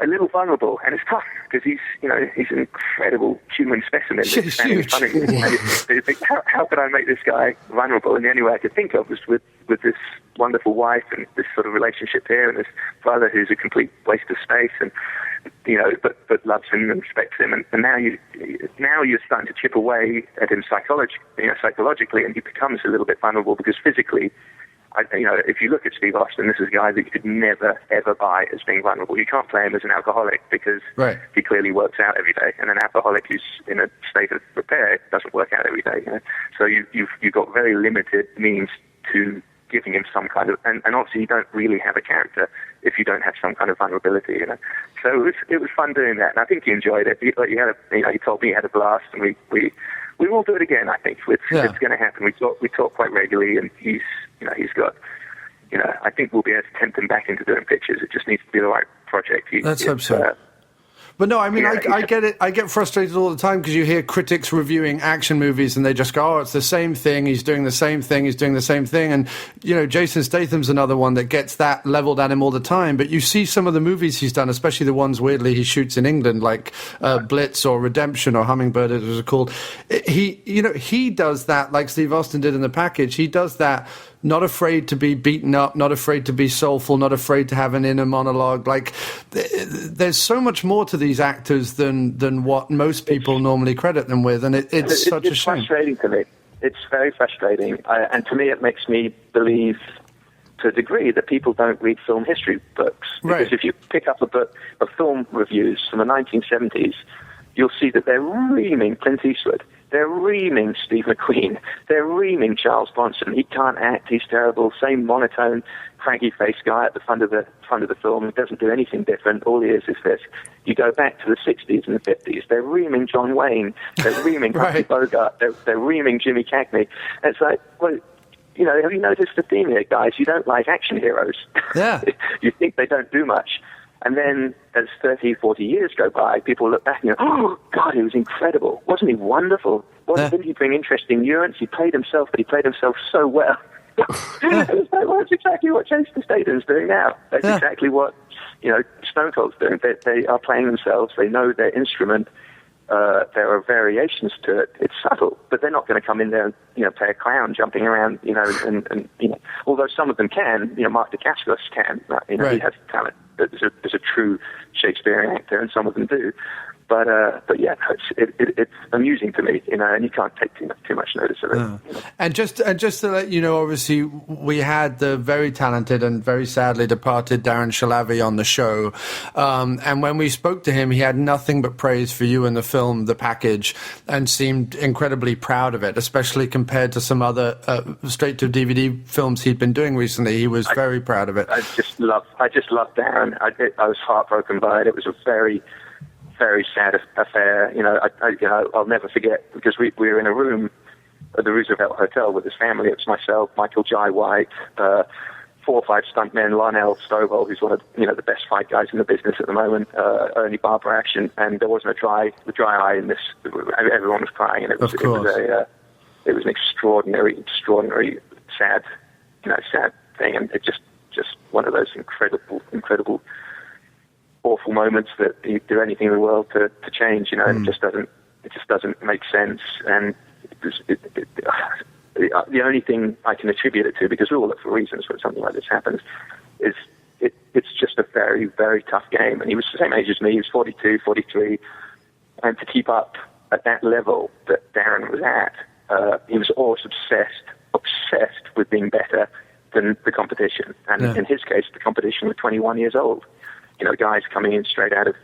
a little vulnerable. And it's tough because he's an incredible human specimen. Huge. How could I make this guy vulnerable? And the only way I could think of was with this wonderful wife and this sort of relationship here, and this brother who's a complete waste of space, and you know, but loves him and respects him. And now you're starting to chip away at him psychologically, and he becomes a little bit vulnerable because physically, if you look at Steve Austin, this is a guy that you could never, ever buy as being vulnerable. You can't play him as an alcoholic because he clearly works out every day. And an alcoholic who's in a state of repair doesn't work out every day. You know? So you've got very limited means to giving him some kind of... And obviously you don't really have a character if you don't have some kind of vulnerability, you know. So it was fun doing that. And I think he enjoyed it. He told me he had a blast, and we will do it again, I think. It's going to happen. We talk quite regularly, and he's got, I think we'll be able to tempt him back into doing pictures. It just needs to be the right project. Let's hope so. But no, I mean, I get it. I get frustrated all the time because you hear critics reviewing action movies and they just go, oh, it's the same thing. He's doing the same thing. He's doing the same thing. And, Jason Statham's another one that gets that leveled at him all the time. But you see some of the movies he's done, especially the ones, weirdly, he shoots in England, like Blitz or Redemption or Hummingbird, as it was called. He does that like Steve Austin did in The Package. He does that not afraid to be beaten up, not afraid to be soulful, not afraid to have an inner monologue. Like, there's so much more to these actors than what most people normally credit them with, and it's such a shame. It's frustrating to me. It's very frustrating, and to me it makes me believe to a degree that people don't read film history books. Because Right. if you pick up a book of film reviews from the 1970s, you'll see that they're reaming Clint Eastwood. They're reaming Steve McQueen. They're reaming Charles Bronson. He can't act. He's terrible. Same monotone, craggy-faced guy at the front of the film. He doesn't do anything different. All he is this. You go back to the 60s and the 50s. They're reaming John Wayne. They're reaming Humphrey Right. Bogart. They're reaming Jimmy Cagney. And it's like, well, you know, have you noticed the theme here, guys? You don't like action heroes. Yeah. You think they don't do much. And then as 30, 40 years go by, people look back and go, oh, God, he was incredible. Wasn't he wonderful? Didn't he bring interesting nuance? He played himself, but he played himself so well. It's like, well, that's exactly what Jason Statham's doing now. That's exactly what, you know, Stone Cold's doing. They are playing themselves. They know their instrument. There are variations to it. It's subtle, but they're not going to come in there and, you know, play a clown jumping around, you know, and you know, although some of them can, you know, Mark Dacascos can, you know, Right. he has talent. There's a true Shakespearean actor, and some of them do. But yeah, it's amusing to me, you know, and you can't take too much notice of it. You know? And just to let you know, obviously, we had the very talented and very sadly departed Darren Shalavi on the show. And when we spoke to him, he had nothing but praise for you in the film, The Package, and seemed incredibly proud of it, especially compared to some other straight-to-DVD films he'd been doing recently. He was very proud of it. I just love Darren. I was heartbroken by it. It was a very, very sad affair. You know, I'll never forget, because we were in a room at the Roosevelt Hotel with his family. It was myself, Michael Jai White, 4 or 5 stuntmen, Lionel Stovall, who's one of, you know, the best fight guys in the business at the moment, Ernie Barbarash, and there wasn't a dry eye in this. Everyone was crying, and it was an extraordinary sad thing, and it just one of those incredible awful moments that you do anything in the world to change, you know, and it just doesn't make sense. And the only thing I can attribute it to, because we all look for reasons when something like this happens, is it's just a very, very tough game. And he was the same age as me. He was 42, 43. And to keep up at that level that Darren was at, he was always obsessed with being better than the competition. And in his case, the competition was 21 years old. You know, guys coming in straight out of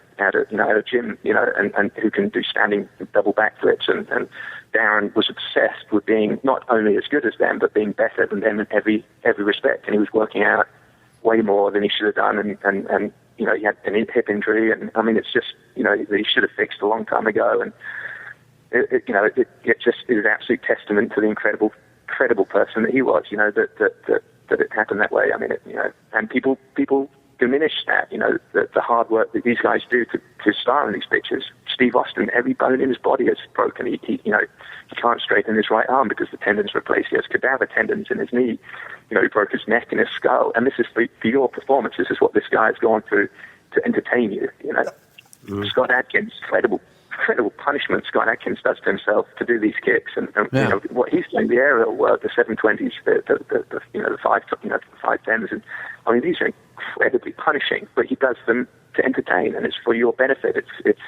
gym, you know, and who can do standing double backflips. And Darren was obsessed with being not only as good as them, but being better than them in every respect. And he was working out way more than he should have done. And you know, he had an hip injury. And I mean, it's just, you know, that he should have fixed a long time ago. And it just is an absolute testament to the incredible person that he was. You know, that it happened that way. I mean, you know, and people diminish that, you know, the hard work that these guys do to star in these pictures. Steve Austin, every bone in his body is broken. He can't straighten his right arm because the tendon's replaced. He has cadaver tendons in his knee. You know, he broke his neck and his skull. And this is for your performance. This is what this guy has gone through to entertain you, you know. Scott Adkins, incredible punishment Scott Adkins does to himself to do these kicks, and you know what he's doing, the aerial work, the 720s, the 510s, and I mean, these are incredibly punishing, but he does them to entertain, and it's for your benefit. It's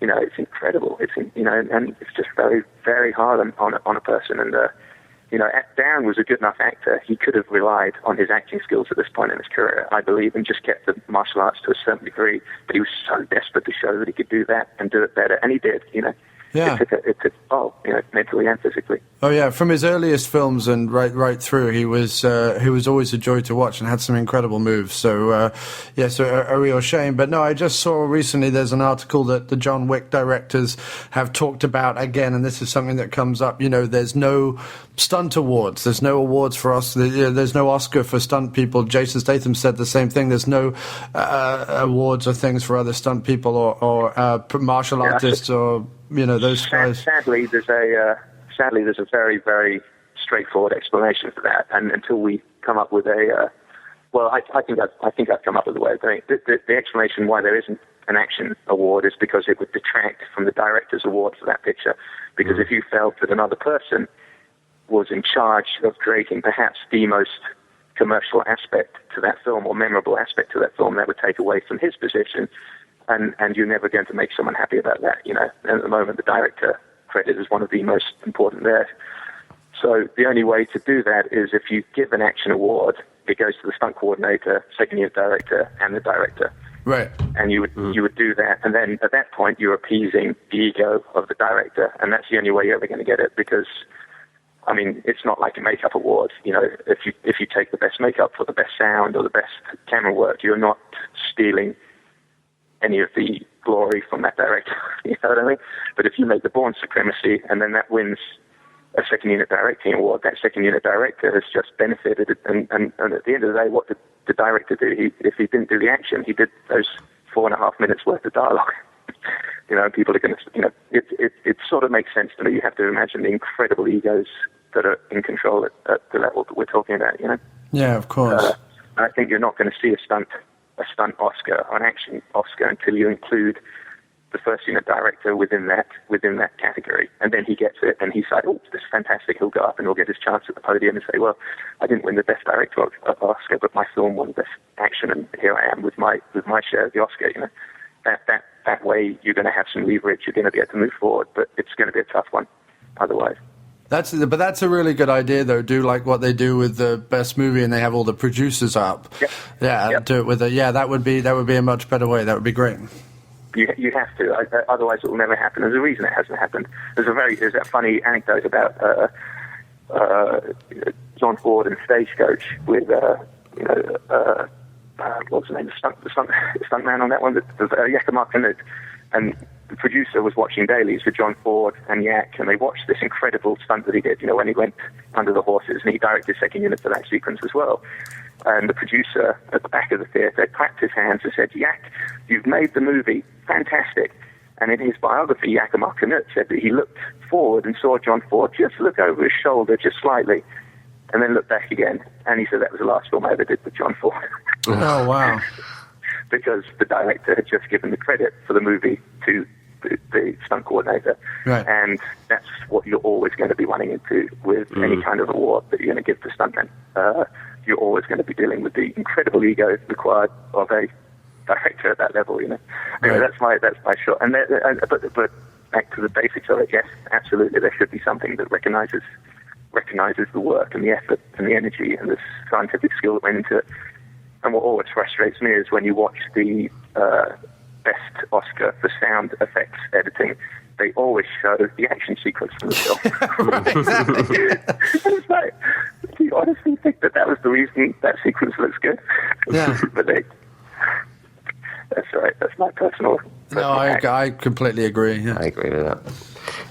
you know, it's incredible. It's, you know, and it's just very, very hard on a person. And you know, Darren was a good enough actor. He could have relied on his acting skills at this point in his career, I believe, and just kept the martial arts to a certain degree. But he was so desperate to show that he could do that and do it better, and he did. You know, Yeah. It took toll, you know, mentally and physically. Oh yeah, from his earliest films and right through, he was always a joy to watch and had some incredible moves. So a real shame. But no, I just saw recently there's an article that the John Wick directors have talked about again, and this is something that comes up. You know, there's no stunt awards. There's no awards for us. There's no Oscar for stunt people. Jason Statham said the same thing. There's no awards or things for other stunt people or martial artists or, you know, those guys. Sadly, there's a very, very straightforward explanation for that, and until we come up with a, I think I've come up with a way of doing it. The explanation why there isn't an action award is because it would detract from the director's award for that picture. Because if you felt that another person was in charge of creating perhaps the most commercial aspect to that film or memorable aspect to that film, that would take away from his position. And you're never going to make someone happy about that, you know. And at the moment, the director credit is one of the most important there. So the only way to do that is if you give an action award, it goes to the stunt coordinator, second unit director, and the director. Right. And you would do that, and then at that point you're appeasing the ego of the director, and that's the only way you're ever going to get it, because I mean, it's not like a makeup award. You know, if you take the best makeup or the best sound or the best camera work, you're not stealing any of the glory from that director. You know what I mean? But if you make the Bourne Supremacy and then that wins a second unit directing award, that second unit director has just benefited. And at the end of the day, what did the director do? If he didn't do the action, he did those 4.5 minutes worth of dialogue. You know, people are going to, you know, it sort of makes sense to me. You have to imagine the incredible egos that are in control at the level that we're talking about, you know? Yeah, of course. I think you're not going to see a stunt Oscar, or an action Oscar, until you include the first unit director within that category. And then he gets it, and he's like, oh, this is fantastic. He'll go up and he'll get his chance at the podium and say, well, I didn't win the best director Oscar, but my film won best action, and here I am with my share of the Oscar, you know? That way you're going to have some leverage, you're going to be able to move forward, but it's going to be a tough one otherwise. That's a really good idea, though. Do like what they do with the best movie, and they have all the producers up. Yep. Yeah, yep. Do it with that would be a much better way. That would be great. You have to, otherwise it will never happen. There's a reason it hasn't happened. There's that funny anecdote about John Ford and Stagecoach with what's the name? The stuntman on that one, Yakima Canute, and the producer was watching dailies with John Ford and Yak, and they watched this incredible stunt that he did, you know, when he went under the horses, and he directed second unit for that sequence as well. And the producer at the back of the theatre clapped his hands and said, Yak, you've made the movie fantastic. And in his biography, Yakima Canute said that he looked forward and saw John Ford just look over his shoulder just slightly, and then looked back again. And he said that was the last film I ever did with John Ford. Oh, wow. Because the director had just given the credit for the movie to the stunt coordinator. Right. And that's what you're always going to be running into with any kind of award that you're going to give to stuntmen. You're always going to be dealing with the incredible ego required of a director at that level, you know. Anyway, right. that's my shot. And but back to the basics of it, yes, absolutely, there should be something that recognizes the work and the effort and the energy and the scientific skill that went into it. And what always frustrates me is when you watch the best Oscar for sound effects editing, they always show the action sequence from the film. It's like, do you honestly think that was the reason that sequence looks good? Yeah. But that's right. That's my personal no, I completely agree. Yeah. I agree with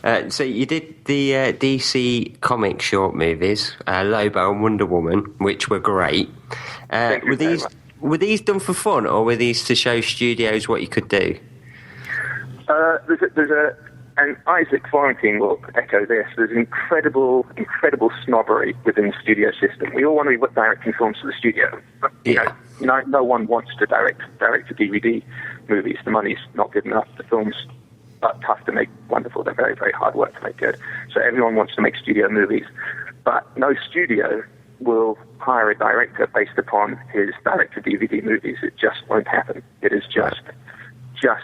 that. So you did the DC comic short movies, Lobo and Wonder Woman, which were great. Were these done for fun, or were these to show studios what you could do? There's and Isaac Florentine will echo this. There's incredible snobbery within the studio system. We all want to be directing films for the studio. But, you know, no one wants to direct to DVD movies. The money's not good enough. The films are tough to make wonderful. They're very, very hard work to make good. So everyone wants to make studio movies. But no studio will hire a director based upon his direct-to-DVD movies. It just won't happen. It is just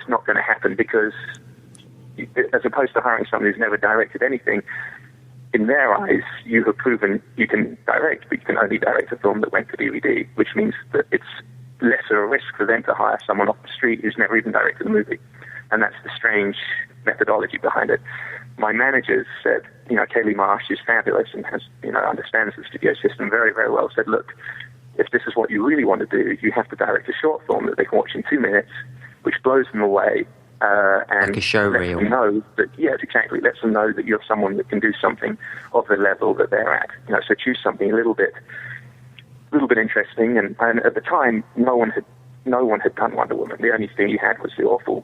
not going to happen, because as opposed to hiring someone who's never directed anything, in their eyes, you have proven you can direct, but you can only direct a film that went to DVD, which means that it's lesser a risk for them to hire someone off the street who's never even directed a movie. And that's the strange methodology behind it. My managers said, you know, Kaylee Marsh is fabulous and has, you know, understands the studio system very, very well, said, look, if this is what you really want to do, you have to direct a short film that they can watch in 2 minutes, which blows them away. And like a show reel. Them know that, yes, exactly. Lets them know that you're someone that can do something of the level that they're at. You know, so choose something a little bit interesting. And at the time, no one had done Wonder Woman. The only thing you had was the awful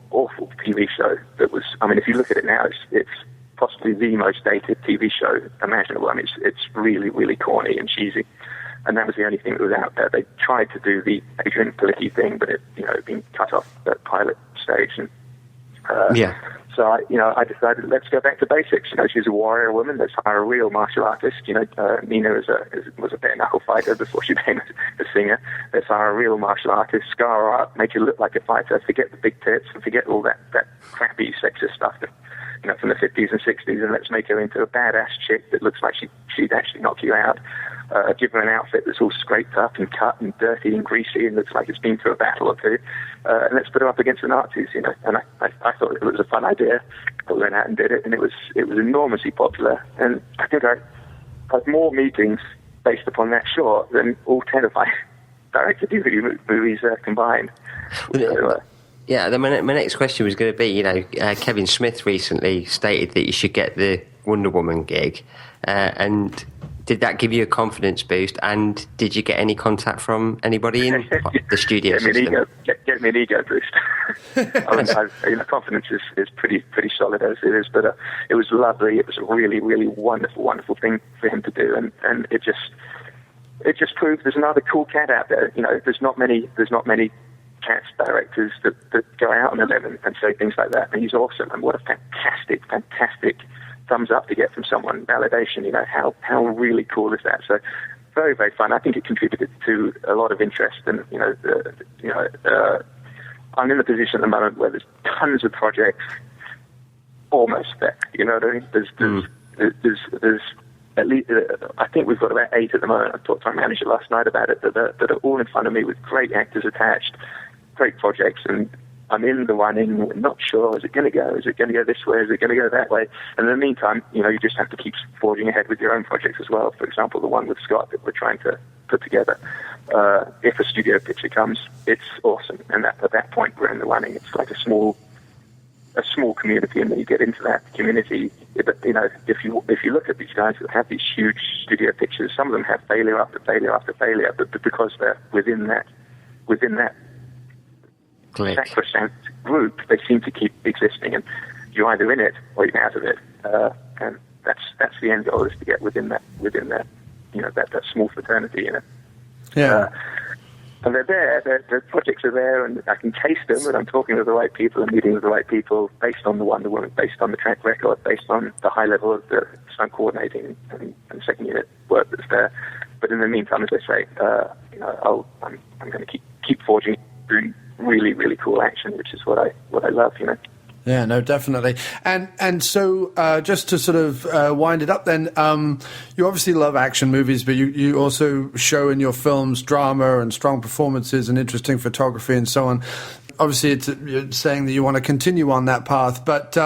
TV show that was. I mean, if you look at it now, it's possibly the most dated TV show imaginable. I mean, it's really, really corny and cheesy. And that was the only thing that was out there. They tried to do the Adrian Palicki thing, but it, you know, had been cut off at pilot stage. And so I decided, let's go back to basics. You know, she's a warrior woman. Let's hire a real martial artist. You know, Nina was a bare knuckle fighter before she became a singer. Let's hire a real martial artist, scar her up, make her look like a fighter. Forget the big tits and forget all that crappy sexist stuff from the 50s and 60s, and let's make her into a badass chick that looks like she'd actually knock you out. Give her an outfit that's all scraped up and cut and dirty and greasy and looks like it's been through a battle or two, and let's put her up against the Nazis, And I thought it was a fun idea. I went out and did it, and it was enormously popular. And I think I had more meetings based upon that short than all 10 of my direct-to-DVD movies combined. Yeah, my next question was going to be, Kevin Smith recently stated that you should get the Wonder Woman gig, and did that give you a confidence boost? And did you get any contact from anybody in the studio system? Get me an ego boost. Confidence is pretty solid as it is, but it was lovely. It was a really, really wonderful thing for him to do, and it just proved there's another cool cat out there. There's not many cast directors that go out on a limb and say things like that. And he's awesome, and what a fantastic thumbs up to get from someone, validation. How really cool is that? So very, very fun. I think it contributed to a lot of interest, and I'm in the position at the moment where there's tons of projects almost there. You know what I mean? There's at least I think we've got about 8 at the moment. I talked to our manager last night about it that are all in front of me with great actors attached, great projects, and I'm in the running. We're not sure. Is it going to go? Is it going to go this way? Is it going to go that way? And in the meantime, you just have to keep forging ahead with your own projects as well. For example, the one with Scott that we're trying to put together. If a studio picture comes, it's awesome. And at that point, we're in the running. It's like a small community, and then you get into that community. But if you look at these guys that have these huge studio pictures, some of them have failure after failure after failure, but because they're within that sacrosanct group, they seem to keep existing, and you're either in it or you're out of it. And that's the end goal, is to get within that that small fraternity. Yeah. And they're there. The projects are there, and I can taste them. And I'm talking to the right people and meeting with the right people based on the Wonder Woman, based on the track record, based on the high level of the stunt coordinating and second unit work that's there. But in the meantime, as I say, I'm going to keep forging, doing really, really cool action, which is what I love. Yeah, no, definitely. And so just to sort of wind it up then, you obviously love action movies, but you also show in your films drama and strong performances and interesting photography and so on. Obviously, you're saying that you want to continue on that path, but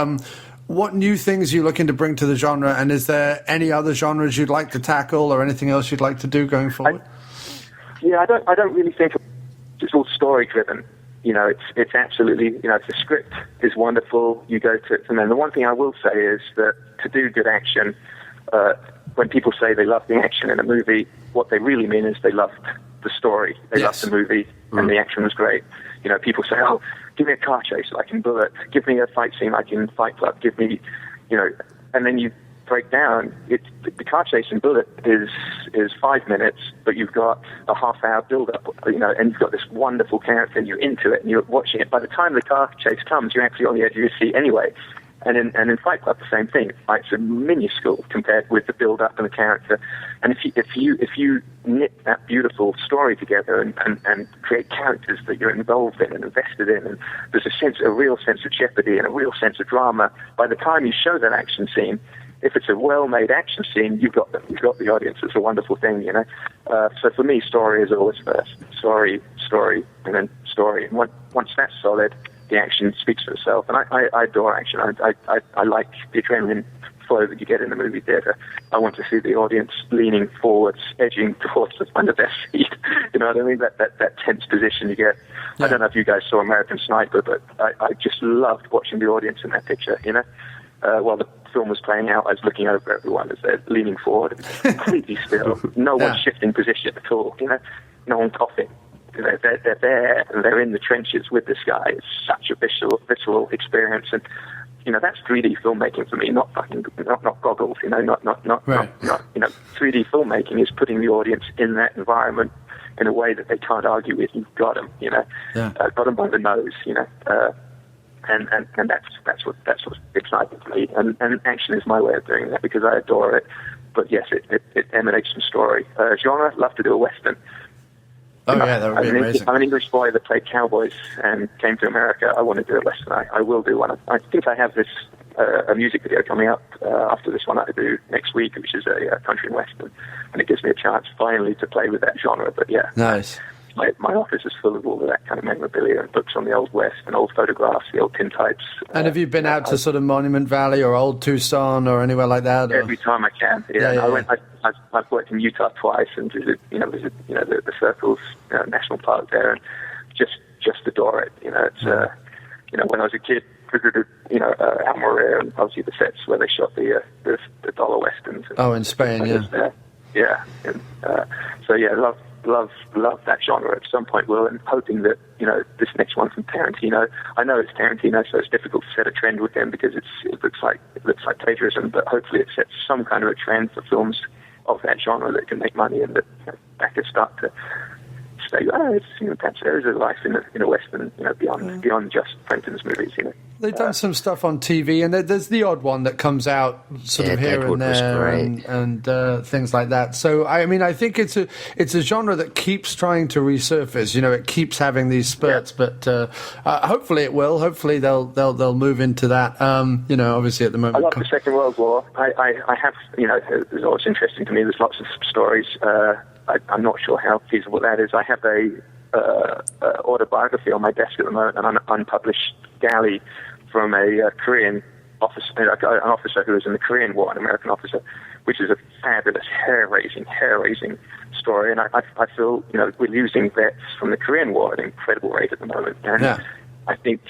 what new things are you looking to bring to the genre, and is there any other genres you'd like to tackle or anything else you'd like to do going forward? I don't really think it's all story-driven. It's absolutely, the script is wonderful. You go to it, and then the one thing I will say is that to do good action, when people say they love the action in a movie, what they really mean is they loved the story. They loved the movie, and the action was great. People say, "Oh, give me a car chase like in Bullet. Give me a fight scene like in Fight Club. Give me, and then you break down. The car chase in Bullet is 5 minutes, but you've got a half-hour build-up, and you've got this wonderful character, and you're into it, and you're watching it. By the time the car chase comes, you're actually on the edge of your seat anyway. And in Fight Club, the same thing. It's a minuscule compared with the build-up and the character. And if you knit that beautiful story together and create characters that you're involved in and invested in, and there's a real sense of jeopardy and a real sense of drama, by the time you show that action scene, if it's a well-made action scene, you've got the audience. It's a wonderful thing, So for me, story is always first. Story, and then story. And once that's solid, the action speaks for itself. And I adore action. I like the adrenaline flow that you get in the movie theater. I want to see the audience leaning forwards, edging towards the front of their seat. You know what I mean? That tense position you get. Yeah. I don't know if you guys saw American Sniper, but I just loved watching the audience in that picture, while the film was playing out, I was looking over everyone as they're leaning forward, completely still. No one's shifting position at all, No one coughing. They're there, and they're in the trenches with this guy. It's such a visceral experience, and that's 3D filmmaking for me. Not goggles, not 3D filmmaking is putting the audience in that environment in a way that they can't argue with. You've got them, got them by the nose, And that's what's exciting to me, and action is my way of doing that because I adore it. But yes, it emanates from story. Genre, love to do a western. Oh yeah, that would be amazing. I'm an English boy that played cowboys and came to America. I want to do a western. I will do one. I think I have this a music video coming up after this one I do next week, which is a country and western, and it gives me a chance finally to play with that genre. But yeah, nice. My office is full of all of that kind of memorabilia and books on the Old West and old photographs, the old tintypes. And have you been out to sort of Monument Valley or Old Tucson or anywhere like that? Or? Every time I can. Yeah. I've worked in Utah twice and visit the Circles National Park there, and just adore it. It's when I was a kid, visited Almeria and obviously the sets where they shot the dollar westerns. In Spain, yeah. Yeah, and love that genre. At some point, will, and hoping that this next one from Tarantino. I know it's Tarantino, so it's difficult to set a trend with them because it looks like plagiarism. But hopefully, it sets some kind of a trend for films of that genre that can make money and that backers start to say, perhaps there is a life in a western, beyond just Quentin's movies. They've done some stuff on TV, and there's the odd one that comes out sort of here Deadwood and there, and things like that. So I think it's a genre that keeps trying to resurface. It keeps having these spurts, but hopefully it will. Hopefully they'll move into that. Obviously at the moment. I love the Second World War. I have, it's always interesting to me. There's lots of stories. I'm not sure how feasible that is. I have a autobiography on my desk at the moment, an unpublished galley from a Korean officer, an officer who was in the Korean War, an American officer, which is a fabulous, hair-raising story. And I feel, we're losing vets from the Korean War at an incredible rate at the moment. And I think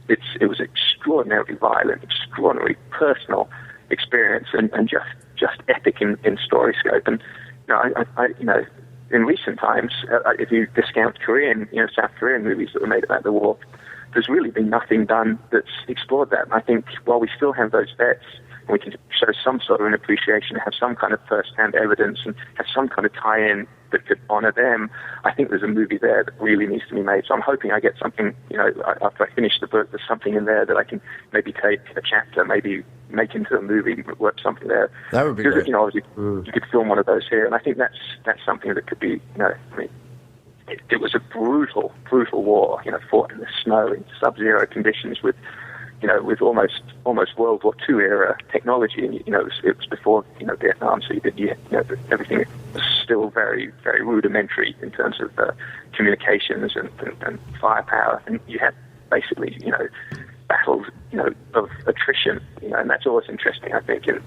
it was extraordinarily violent, extraordinarily personal experience, and just epic in story scope. And in recent times, if you discount Korean, South Korean movies that were made about the war, there's really been nothing done that's explored that. And I think while we still have those vets, and we can show some sort of an appreciation, have some kind of first-hand evidence, and have some kind of tie-in that could honor them, I think there's a movie there that really needs to be made. So I'm hoping I get something, after I finish the book, there's something in there that I can maybe take a chapter, maybe make into a movie, work something there. That would be great. Because, obviously, you could film one of those here, and I think that's something that could be, it was a brutal war, fought in the snow in sub-zero conditions with almost World War II era technology, and it was before Vietnam, so everything was still very, very rudimentary in terms of communications and firepower, and you had basically battles of attrition, and that's always interesting, I think, in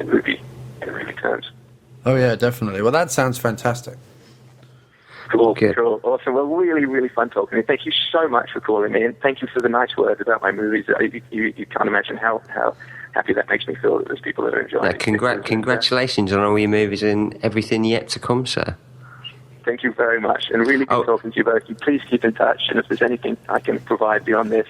movie terms. Oh yeah, definitely. Well, that sounds fantastic. Cool, awesome. Well, really, really fun talking to you. Thank you so much for calling me, and thank you for the nice words about my movies. You can't imagine how happy that makes me feel that there's people that are enjoying it. Congratulations on all your movies and everything yet to come, sir. Thank you very much, and really good talking to you both. Please keep in touch, and if there's anything I can provide beyond this,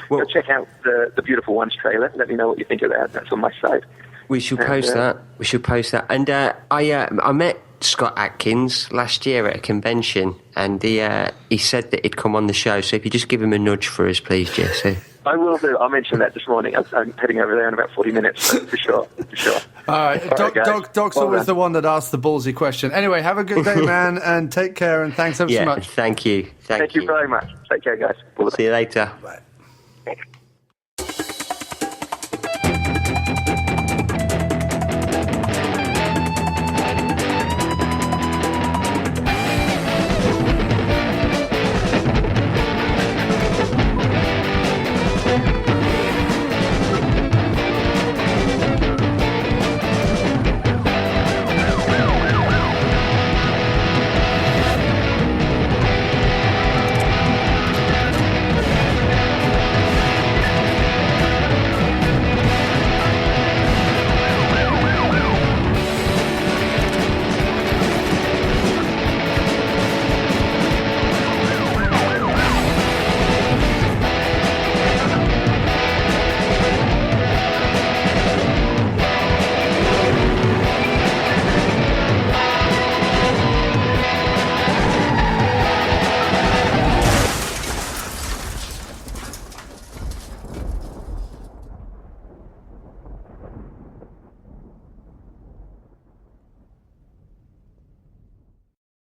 go check out the Beautiful Ones trailer. Let me know what you think of that. That's on my site. We should post that. And I met Scott Adkins last year at a convention, and he said that he'd come on the show. So if you just give him a nudge for us, please, Jesse. I will do. I'll mention that this morning. I'm heading over there in about 40 minutes, for sure. All right. Doc's always the one that asks the ballsy question. Anyway, have a good day, man, and take care, and thanks ever so much. Thank you. Thank you very much. Take care, guys. See you later. Bye.